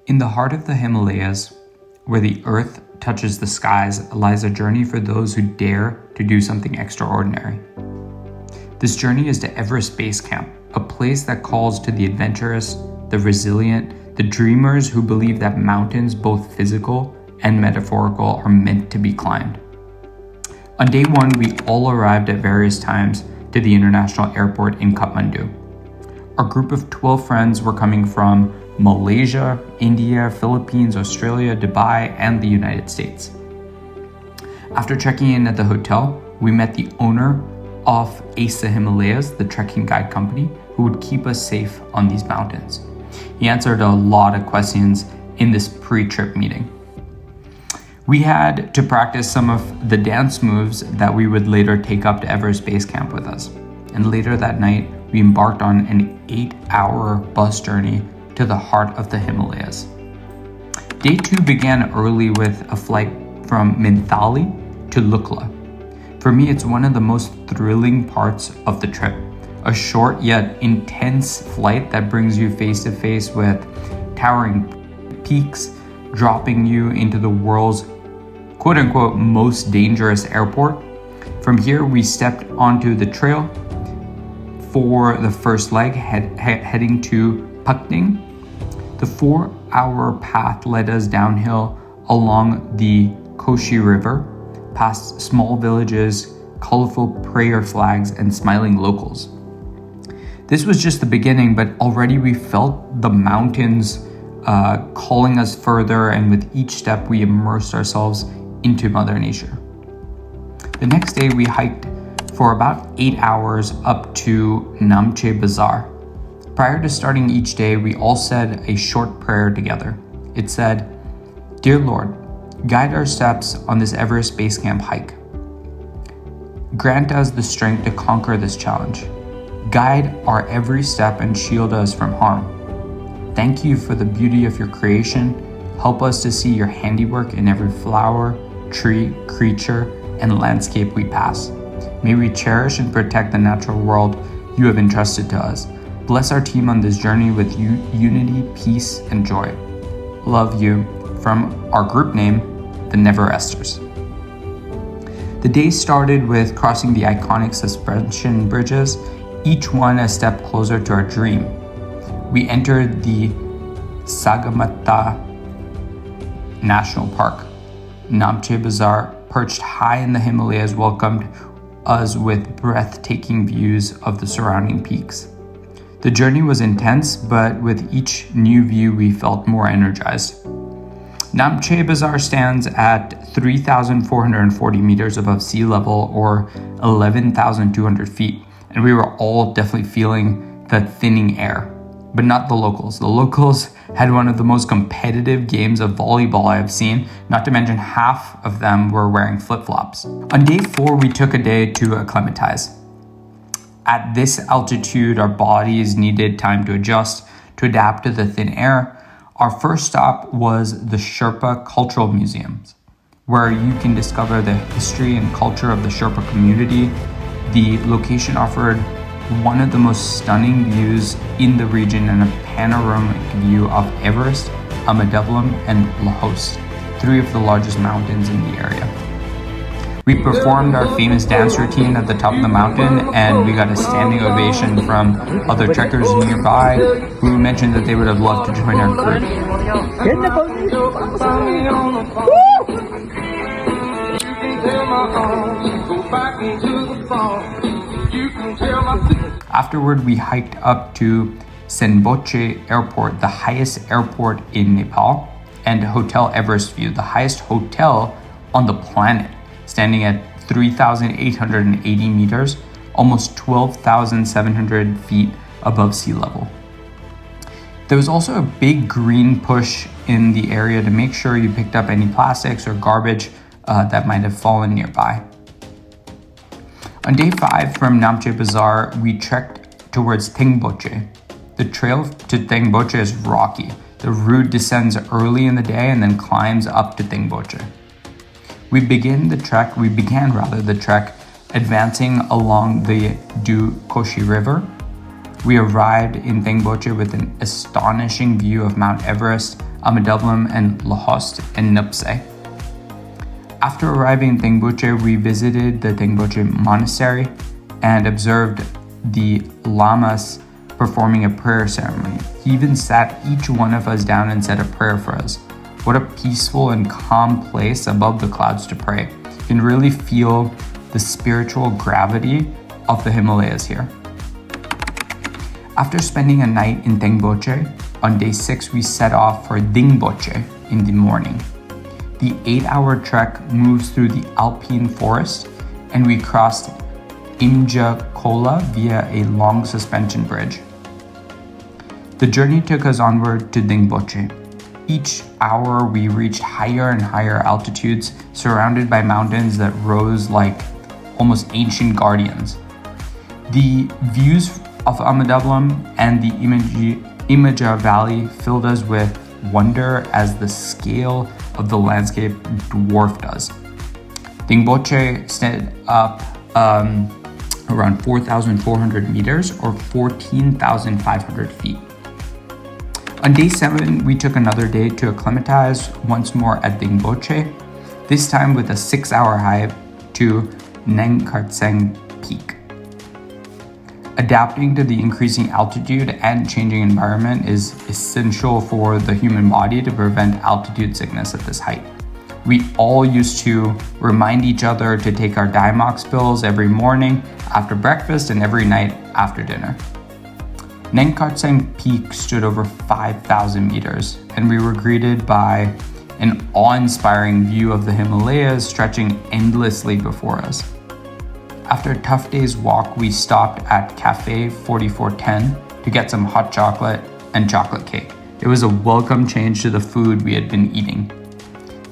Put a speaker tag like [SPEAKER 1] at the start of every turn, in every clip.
[SPEAKER 1] In the heart of the Himalayas, where the earth touches the skies, lies a journey for those who dare to do something extraordinary. This journey is to Everest Base Camp, a place that calls to the adventurous, the resilient, the dreamers who believe that mountains, both physical and metaphorical, are meant to be climbed. On day one, we all arrived at various times to the international airport in Kathmandu. Our group of 12 friends were coming from Malaysia, India, Philippines, Australia, Dubai, and the United States. After checking in at the hotel, we met the owner of Asa Himalayas, the trekking guide company, who would keep us safe on these mountains. He answered a lot of questions in this pre-trip meeting. We had to practice some of the dance moves that we would later take up to Everest Base Camp with us. And later that night, we embarked on an 8-hour bus journey to the heart of the Himalayas. Day 2 began early with a flight from Minthali to Lukla. For me, it's one of the most thrilling parts of the trip. A short yet intense flight that brings you face to face with towering peaks, dropping you into the world's quote-unquote most dangerous airport. From here, we stepped onto the trail for the first leg, heading to Pakning. The 4-hour path led us downhill along the Koshi River, past small villages, colorful prayer flags, and smiling locals. This was just the beginning, but already we felt the mountains calling us further, and with each step we immersed ourselves into Mother Nature. The next day we hiked for about 8 hours up to Namche Bazaar. Prior to starting each day, we all said a short prayer together. It said, "Dear Lord, guide our steps on this Everest Base Camp hike. Grant us the strength to conquer this challenge. Guide our every step and shield us from harm. Thank you for the beauty of your creation. Help us to see your handiwork in every flower, tree, creature, and landscape we pass. May we cherish and protect the natural world you have entrusted to us. Bless our team on this journey with unity, peace, and joy. Love you." From our group name, the Neveresters. The day started with crossing the iconic suspension bridges, each one a step closer to our dream. We entered the Sagamata National Park. Namche Bazaar, perched high in the Himalayas, welcomed us with breathtaking views of the surrounding peaks. The journey was intense, but with each new view we felt more energized. Namche Bazaar stands at 3,440 meters above sea level, or 11,200 feet, and we were all definitely feeling the thinning air, but not the locals. The locals had one of the most competitive games of volleyball I have seen, not to mention half of them were wearing flip-flops. On day 4, we took a day to acclimatize. At this altitude, our bodies needed time to adjust, to adapt to the thin air. Our first stop was the Sherpa Cultural Museums, where you can discover the history and culture of the Sherpa community. The location offered one of the most stunning views in the region and a panoramic view of Everest, Amadevalam, and Laos, 3 of the largest mountains in the area. We performed our famous dance routine at the top of the mountain, and we got a standing ovation from other trekkers nearby who mentioned that they would have loved to join our group. Afterward, we hiked up to Dingboche Airport, the highest airport in Nepal, and Hotel Everest View, the highest hotel on the planet, standing at 3,880 meters, almost 12,700 feet above sea level. There was also a big green push in the area to make sure you picked up any plastics or garbage that might have fallen nearby. On day 5 from Namche Bazaar, we trekked towards Dingboche. The trail to Dingboche is rocky. The route descends early in the day and then climbs up to Dingboche. We began the trek advancing along the Koshi River. We arrived in Dingboche with an astonishing view of Mount Everest, Amidablam and Lahost and Namche. After arriving in Dingboche, we visited the Dingboche monastery and observed the lamas performing a prayer ceremony. He even sat each one of us down and said a prayer for us. What a peaceful and calm place above the clouds to pray. You can really feel the spiritual gravity of the Himalayas here. After spending a night in Dingboche, on day 6 we set off for Dingboche in the morning. The 8-hour trek moves through the alpine forest, and we crossed Imja via a long suspension bridge. The journey took us onward to Dingboche. Each hour we reached higher and higher altitudes, surrounded by mountains that rose like almost ancient guardians. The views of Amidablam and the Imja Valley filled us with wonder as the scale of the landscape dwarfed us. Dingboche stood up around 4,400 meters or 14,500 feet. On day 7, we took another day to acclimatize once more at Dingboche, this time with a 6-hour hike to Namche Peak. Adapting to the increasing altitude and changing environment is essential for the human body to prevent altitude sickness at this height. We all used to remind each other to take our Diamox pills every morning after breakfast and every night after dinner. Namche Peak stood over 5,000 meters, and we were greeted by an awe-inspiring view of the Himalayas stretching endlessly before us. After a tough day's walk, we stopped at Cafe 4410 to get some hot chocolate and chocolate cake. It was a welcome change to the food we had been eating.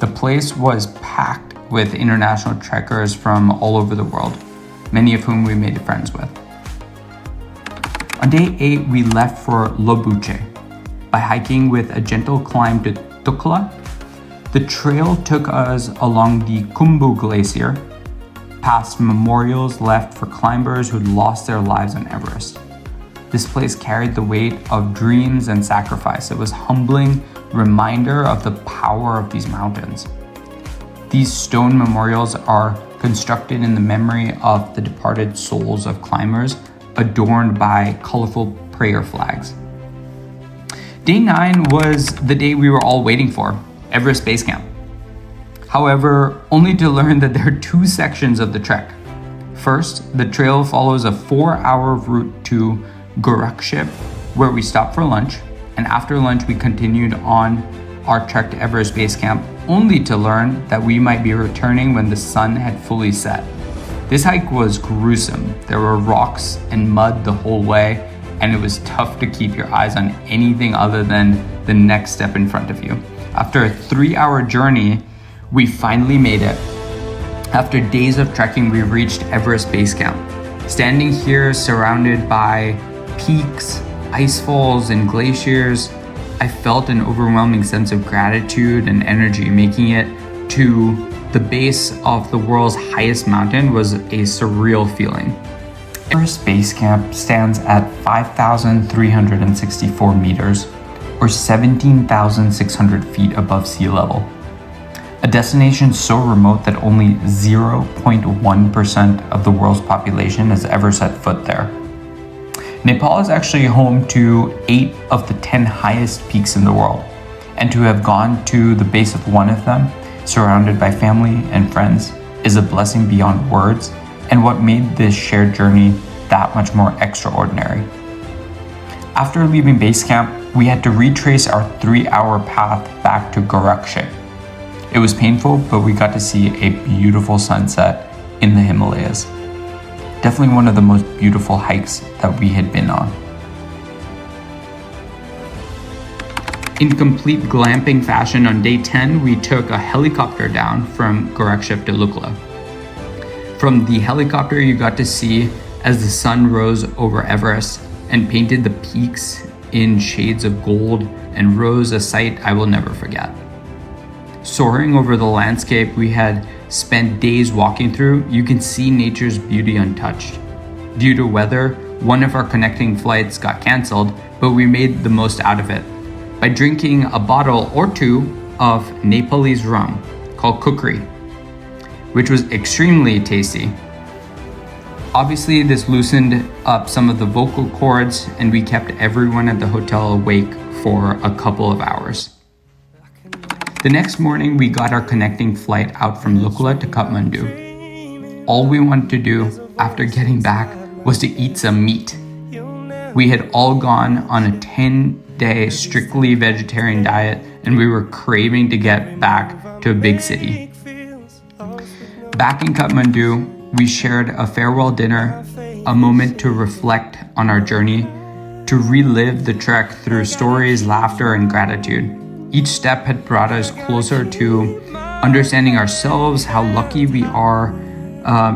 [SPEAKER 1] The place was packed with international trekkers from all over the world, many of whom we made friends with. On day 8, we left for Dingboche. By hiking with a gentle climb to Tukla, the trail took us along the Khumbu Glacier, past memorials left for climbers who'd lost their lives on Everest. This place carried the weight of dreams and sacrifice. It was a humbling reminder of the power of these mountains. These stone memorials are constructed in the memory of the departed souls of climbers, adorned by colorful prayer flags. Day 9 was the day we were all waiting for, Everest Base Camp. However, only to learn that there are 2 sections of the trek. First, the trail follows a 4-hour route to Gorakshep, where we stopped for lunch, and after lunch we continued on our trek to Everest Base Camp, only to learn that we might be returning when the sun had fully set. This hike was gruesome. There were rocks and mud the whole way, and it was tough to keep your eyes on anything other than the next step in front of you. After a 3-hour journey, we finally made it. After days of trekking, we reached Everest Base Camp. Standing here surrounded by peaks, ice falls, and glaciers, I felt an overwhelming sense of gratitude and energy. Making it to the base of the world's highest mountain was a surreal feeling. Everest Base Camp stands at 5,364 meters, or 17,600 feet above sea level. A destination so remote that only 0.1% of the world's population has ever set foot there. Nepal is actually home to 8 of the 10 highest peaks in the world, and to have gone to the base of one of them, surrounded by family and friends, is a blessing beyond words, and what made this shared journey that much more extraordinary. After leaving base camp, we had to retrace our 3-hour path back to Gorakshep. It was painful, but we got to see a beautiful sunset in the Himalayas. Definitely one of the most beautiful hikes that we had been on. In complete glamping fashion, on day 10, we took a helicopter down from Gorakshep to Lukla. From the helicopter, you got to see as the sun rose over Everest and painted the peaks in shades of gold and rose, a sight I will never forget. Soaring over the landscape we had spent days walking through, you can see nature's beauty untouched. Due to weather, one of our connecting flights got canceled, but we made the most out of it. by drinking a bottle or two of Nepalese rum called kukri, which was extremely tasty. Obviously, this loosened up some of the vocal cords, and we kept everyone at the hotel awake for a couple of hours. The next morning, we got our connecting flight out from Lukla to Kathmandu. All we wanted to do after getting back was to eat some meat. We had all gone on a 10-day strictly vegetarian diet, and we were craving to get back to a big city. Back in Kathmandu, we shared a farewell dinner, a moment to reflect on our journey, to relive the trek through stories, laughter, and gratitude. Each step had brought us closer to understanding ourselves, how lucky we are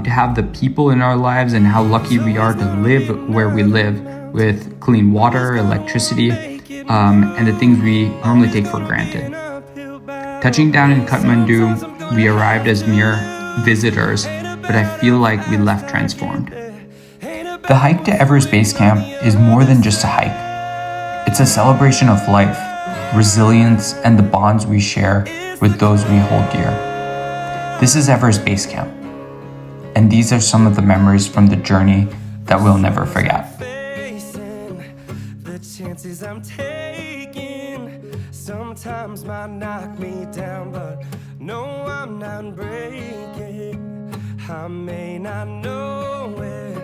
[SPEAKER 1] to have the people in our lives, and how lucky we are to live where we live with clean water, electricity, and the things we normally take for granted. Touching down in Kathmandu, we arrived as mere visitors, but I feel like we left transformed. The hike to Everest Base Camp is more than just a hike. It's a celebration of life, resilience, and the bonds we share with those we hold dear. This is Everest Base Camp, and these are some of the memories from the journey that we'll never forget. The chances I'm taking sometimes might knock me down, but no, I'm not breaking. I may not know it,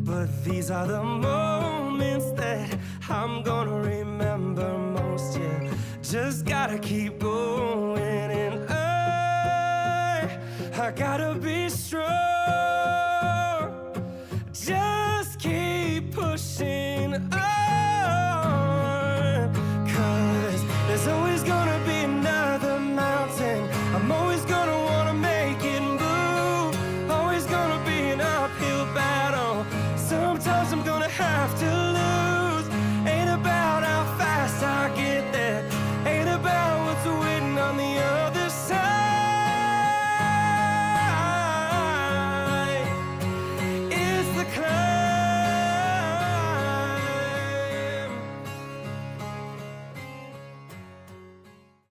[SPEAKER 1] but these are the moments that I'm gonna remember most. Yeah, just gotta keep going, and I gotta be strong. Just keep pushing on, 'cause there's always gonna be another mountain. I'm always gonna wanna make it move. Always gonna be an uphill battle. Sometimes I'm gonna have to lose. Ain't about how fast I get there. Ain't about what's waiting on the other side. It's the climb.